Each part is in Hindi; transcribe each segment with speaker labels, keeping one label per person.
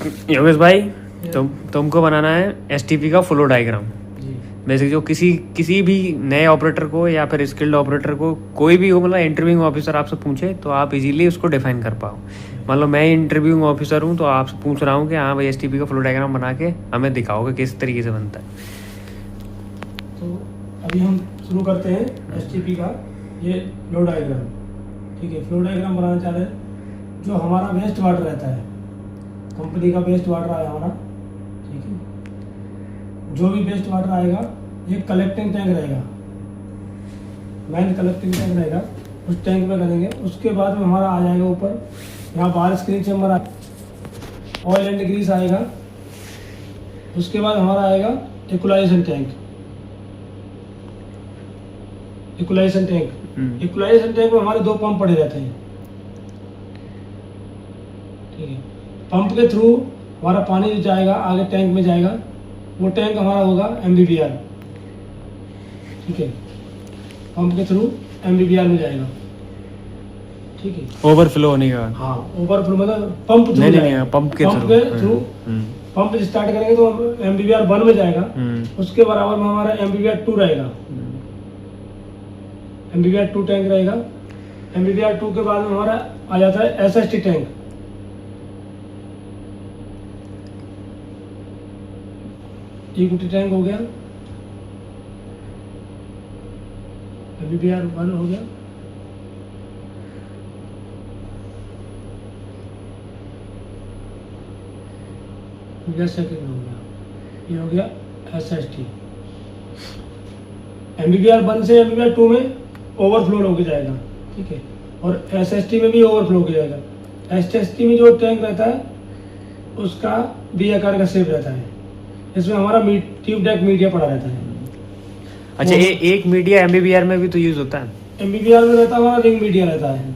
Speaker 1: योगेश भाई, तुमको बनाना है एसटीपी का फ्लो डायग्राम। बेसिक जो किसी भी नए ऑपरेटर को या फिर स्किल्ड ऑपरेटर को कोई भी हो, मतलब इंटरव्यूइंग ऑफिसर आपसे पूछे तो आप इजीली उसको डिफाइन कर पाओ। मान लो मैं इंटरव्यूइंग ऑफिसर हूँ तो आपसे पूछ रहा हूँ कि हाँ भाई एसटीपी का फ्लो डायग्राम बना के हमें दिखाओ कि किस तरीके से बनता है।
Speaker 2: तो अभी हम शुरू करते हैं एसटीपी का ये फ्लो डायग्राम। ठीक है, फ्लो डायग्राम बनाना चाह रहे हैं। जो हमारा वेस्ट वाटर रहता है, कंपनी का वेस्ट वाटर आया हमारा, ठीक है, जो भी वेस्ट वाटर आएगा ये कलेक्टिंग टैंक रहेगा, मेन कलेक्टिंग टैंक रहेगा, उस टैंक में करेंगे। उसके बाद में हमारा आ जाएगा ऊपर, यहाँ बाहर स्क्रीन से हमारा ऑयल एंड ग्रीस आएगा। उसके बाद हमारा आएगा इक्वलाइजेशन टैंक। इक्वलाइजेशन टैंक में हमारे दो पंप पड़े रहते हैं। ठीक है, पंप के थ्रू हमारा पानी जो जाएगा आगे टैंक में जाएगा, वो टैंक हमारा होगा MBBR। ठीक है, पंप के थ्रू MBBR में जाएगा। ठीक है,
Speaker 1: ओवरफ्लो होने का।
Speaker 2: हाँ, ओवरफ्लो मतलब पंप थ्रू
Speaker 1: नहीं, पंप के थ्रू।
Speaker 2: पंप स्टार्ट करेंगे तो MBBR 1 में जाएगा, उसके बराबर में हमारा MBBR 2 रहेगा। MBBR 2 टैंक रहेगा। MBBR 2 के बाद में हमारा आ जाता है SST टैंक। इक्विटी टैंक हो गया, MBBR 1 हो गया। सेकंड हो गया, ये हो गया SST। MBBR 1 से MBBR 2 में ओवरफ्लो होके जाएगा। ठीक है, और SST में भी ओवरफ्लो हो जाएगा। SST में जो टैंक रहता है उसका बी आकार का शेप रहता है। इसमें हमारा ट्यूब डेक मीडिया पड़ा रहता है।
Speaker 1: अच्छा, एक मीडिया MBBR में भी तो यूज होता है।
Speaker 2: MBBR में रहता है हमारा रिंग मीडिया रहता है।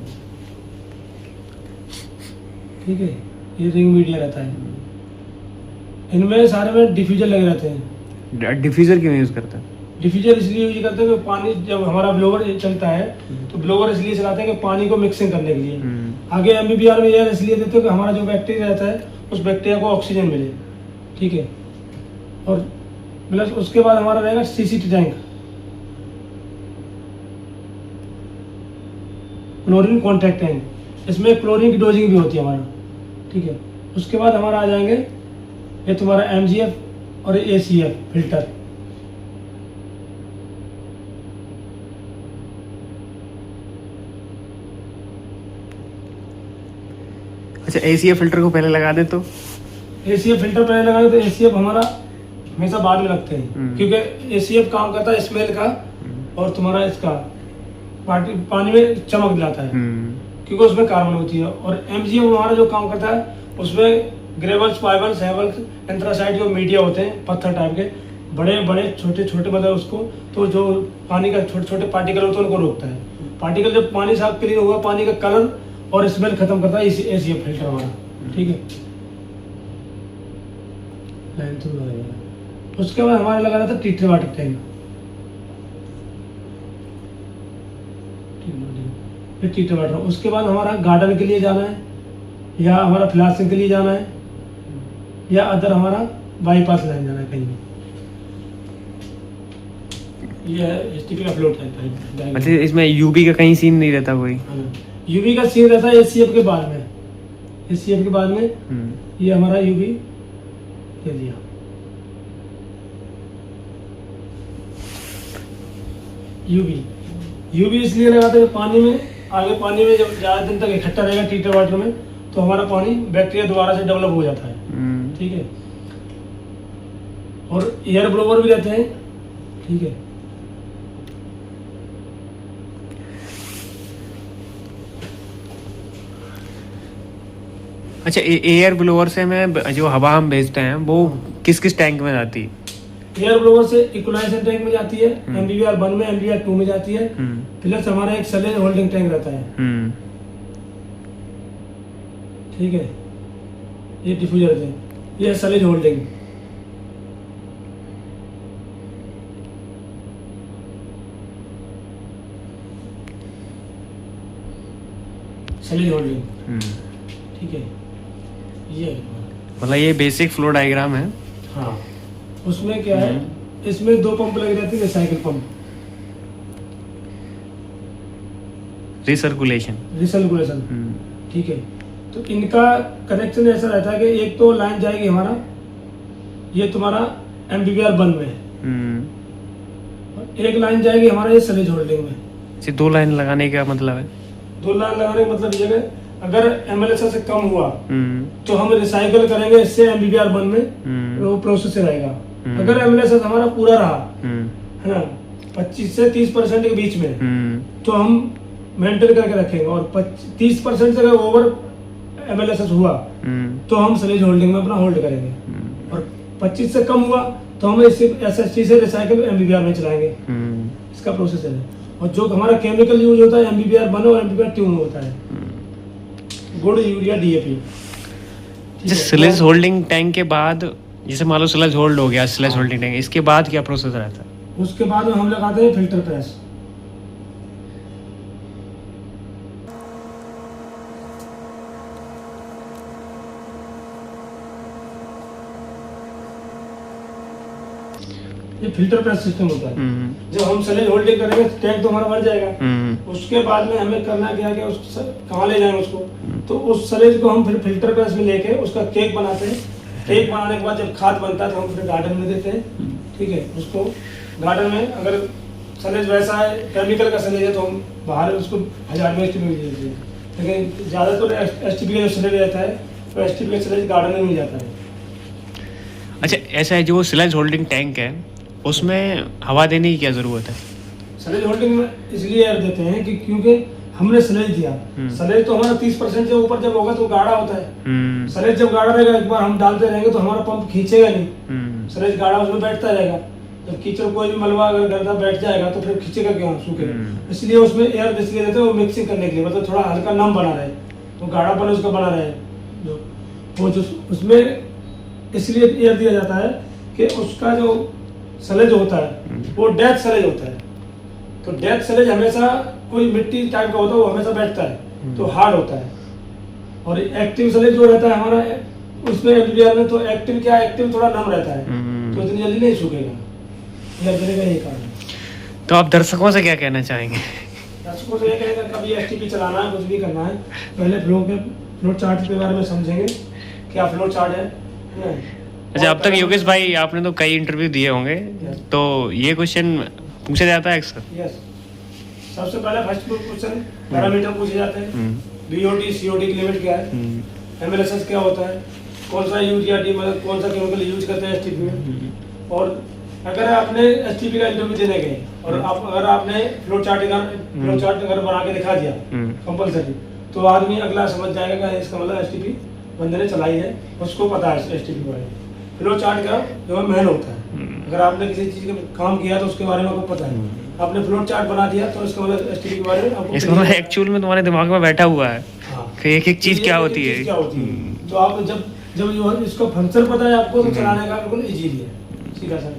Speaker 2: ठीक है, ये रिंग मीडिया रहता है। इनमें सारे में डिफ्यूजर लगे रहते हैं।
Speaker 1: डिफ्यूजर क्यों यूज करते हैं?
Speaker 2: डिफ्यूजर इसलिए यूज करते हैं कि पानी जब हमारा ब्लोवर चलता है तो ब्लोवर इसलिए चलाते हैं कि पानी को मिक्सिंग करने के लिए। आगे MBBR में एयर इसलिए देते हैं कि हमारा जो बैक्टीरिया रहता है उस बैक्टीरिया को ऑक्सीजन मिले। ठीक है, और प्लस उसके बाद हमारा रहेगा CCT tank, chlorine contact tank. इसमें क्लोरीन की डोजिंग भी होती है हमारा। ठीक है, उसके बाद हमारा आ जाएंगे ये तुम्हारा MGF और ACF फिल्टर।
Speaker 1: अच्छा, ACF फिल्टर को पहले लगा दे तो?
Speaker 2: ACF फिल्टर पहले लगाए तो ACF हमारा हमेशा बाद में लगते हैं, क्योंकि ACF काम करता है स्मेल का और तुम्हारा इसका पानी में चमक दिलाता है, क्योंकि उसमें कार्बन होती है। और MGF हमारा जो काम करता है उसमें ग्रेवल्स, पाइबल्स, हेवल्स, एंथ्रासाइट जो मीडिया होते हैं पत्थर टाइप के, बड़े बड़े छोटे छोटे मतलब उसको, तो जो पानी का छोटे छोटे पार्टिकल होते हैं उनको रोकता है। पार्टिकल जब पानी साफ क्लीन होगा, पानी का कलर और स्मेल खत्म करता है ACF फिल्टर हमारा। ठीक है, लाइन थ्रू लगाएगा। उसके बाद हमारे लगा रहा था ट्रीटेड वाटर टैंक। फिर ट्रीटेड वाटर, उसके बाद हमारा गार्डन के लिए जाना है, या हमारा फ्लासिंग के लिए जाना है, या अदर हमारा बाईपास लाइन जाना है कहीं भी। ये STP का फ्लो टैंक है।
Speaker 1: मतलब इसमें UV का कहीं सीन नहीं रहता कोई?
Speaker 2: UV का सीन रहता है ACF के बाद में। ACF के बाद में ये हमारा UV दे दिया। UV इसलिए लगाते हैं पानी में, आगे पानी में जब ज़्यादा दिन तक इकट्ठा रहेगा ट्रीटेड वाटर में तो हमारा पानी बैक्टीरिया दोबारा से डेवलप हो जाता है। ठीक है, और एयर ब्लोवर भी रहते हैं। ठीक है,
Speaker 1: अच्छा, एयर ब्लोअर से में जो हवा हम भेजते हैं वो किस किस टैंक में जाती है?
Speaker 2: एयर ब्लोवर से इक्वलाइजेशन टैंक में जाती है, MBBR 1 में, MBBR 2 में जाती है। प्लस हमारा एक सलेज होल्डिंग टैंक रहता है। ठीक है, ये डिफ्यूजर थे, ये सलेज होल्डिंग। सलीज होल्डिंग। ठीक है, ये
Speaker 1: मतलब ये बेसिक फ्लो डायग्राम है।
Speaker 2: हाँ, उसमें क्या है, इसमें 2 पंप लगे रहते हैं, रिसाइकिल पंप,
Speaker 1: रिसर्कुलेशन।
Speaker 2: रिसर्कुलेशन, ठीक है। तो इनका कनेक्शन ऐसा रहता है कि एक तो लाइन जाएगी हमारा, ये तुम्हारा MBBR 1 में, और एक लाइन जाएगी हमारा ये सलेज होल्डिंग में।
Speaker 1: 2 लाइन लगाने का मतलब है?
Speaker 2: 2 लाइन लगाने का मतलब ये है, अगर MLSS से कम हुआ तो हम रिसाइकल करेंगे इससे MBBR 1 में, वो प्रोसेस से रहेगा। अगर MLSS हमारा पूरा रहा, है ना, 25 से 30% के बीच में, तो हम मेंटेन करके रखेंगे, और 30% से अगर ओवर MLSS हुआ तो हम सलेज होल्डिंग में अपना होल्ड करेंगे, और 25 से कम हुआ तो हम इसे SST से रिसाइकल MBBR में चलाएंगे। इसका प्रोसेस है। और जो हमारा केमिकल यूज होता है MBBR 1 और MBBR 2 में होता है, गुड़, urea, DAP।
Speaker 1: Sludge holding tank के बाद, जैसे मान लो स्लेज होल्ड हो गया, स्लेज होल्डिंग टैंक, इसके बाद क्या प्रोसेस रहता है?
Speaker 2: उसके बाद में हम लगाते हैं फिल्टर प्रेस। ये फिल्टर प्रेस सिस्टम होता है। जब हम सलेज होल्डिंग करेंगे टैंक तो हमारा भर जाएगा, उसके बाद में हमें करना क्या है, उस कहाँ ले जाएंगे उसको, तो उस सलेज को हम फिर फिल्टर प्रेस में लेके उसका केक बनाते हैं। केक बनाने के बाद जब खाद बनता है तो हम फिर गार्डन में देते हैं, ठीक है। उसको गार्डन में अगर सलेज वैसा है, केमिकल का सलेज है, तो हम बाहर उसको 1000 में STP में देते हैं, लेकिन ज़्यादातर STP का जो सलेज रहता है तो STP का सलेज गार्डन में मिल जाता है।
Speaker 1: अच्छा, ऐसा है जो स्लेज होल्डिंग टैंक है उसमें हवा देने की क्या जरूरत है?
Speaker 2: सलेज होल्डिंग में इसलिए एयर देते हैं कि क्योंकि हमने सलेज दिया, सलेज तो हमारा 30% से ऊपर जब होगा तो गाढ़ा होता है। सलेज जब गाढ़ा रहेगा, एक बार हम डालते रहेंगे तो हमारा पंप खींचेगा नहीं, सलेज गाढ़ा उसमें बैठता रहेगा। जब कीचड़ कोई भी मलबा अगर गर्दा बैठ जाएगा तो फिर खींचेगा क्यों, सूखेगा। इसलिए उसमें एयर इसलिए देते हैं, वो मिक्सिंग करने के लिए, मतलब थोड़ा हल्का नम बना रहे, तो गाढ़ापन उसका बना रहे, जो उसमें इसलिए एयर दिया जाता है कि उसका जो सलेज होता है वो डेथ सलेज होता है। तो डेथ सलेज हमेशा कोई मिट्टी टाइप का होता है, वो हमेशा बैठता है, तो हार्ड होता है। और एक्टिव सलेज जो रहता है हमारा उसमें MBBR में, तो एक्टिव क्या, एक्टिव थोड़ा नम रहता है, तो इतनी जल्दी नहीं सूखेगा। यह यही कारण है।
Speaker 1: तो आप दर्शकों से क्या कहना चाहेंगे?
Speaker 2: दर्शकों से ये कहेंगे, कभी STP चलाना है, कुछ भी करना है, पहले फ्लो चार्ट के बारे में समझेंगे, क्या फ्लो चार्ट है।
Speaker 1: अच्छा, अब तक योगेश भाई आपने तो कई इंटरव्यू दिए होंगे, तो ये क्वेश्चन पूछा जाता है अक्सर?
Speaker 2: यस, सबसे पहले फर्स्ट क्वेश्चन पैरामीटर पूछे जाते हैं। BOD COD की लिमिट क्या है, MLSS क्या होता है, कौन सा यूरिया डी मतलब कौन सा केमिकल यूज करते हैं STP में। और अगर आपने STP का इंटरव्यू देने गए और अगर आपने फ्लो चार्ट अगर बना के दिखा दिया कंपलसरी, तो आदमी अगला समझ जाएगा कि इसका मतलब STP बंदे ने चलाई है, उसको पता है STP बारे में। फ्लो चार्ट का जो है मेन होता है, अगर आपने किसी चीज का काम किया तो उसके बारे में आपको पता है। आपने फ्लो चार्ट बना दिया तो इसका मतलब STP के बारे में आपको, इसका मतलब
Speaker 1: एक्चुअल में तुम्हारे दिमाग में बैठा हुआ है कि एक एक चीज क्या होती है।
Speaker 2: तो आप जब इसको फंक्शन पता है आपको, तो चलाने का बिल्कुल इजीली है, सीधा सा।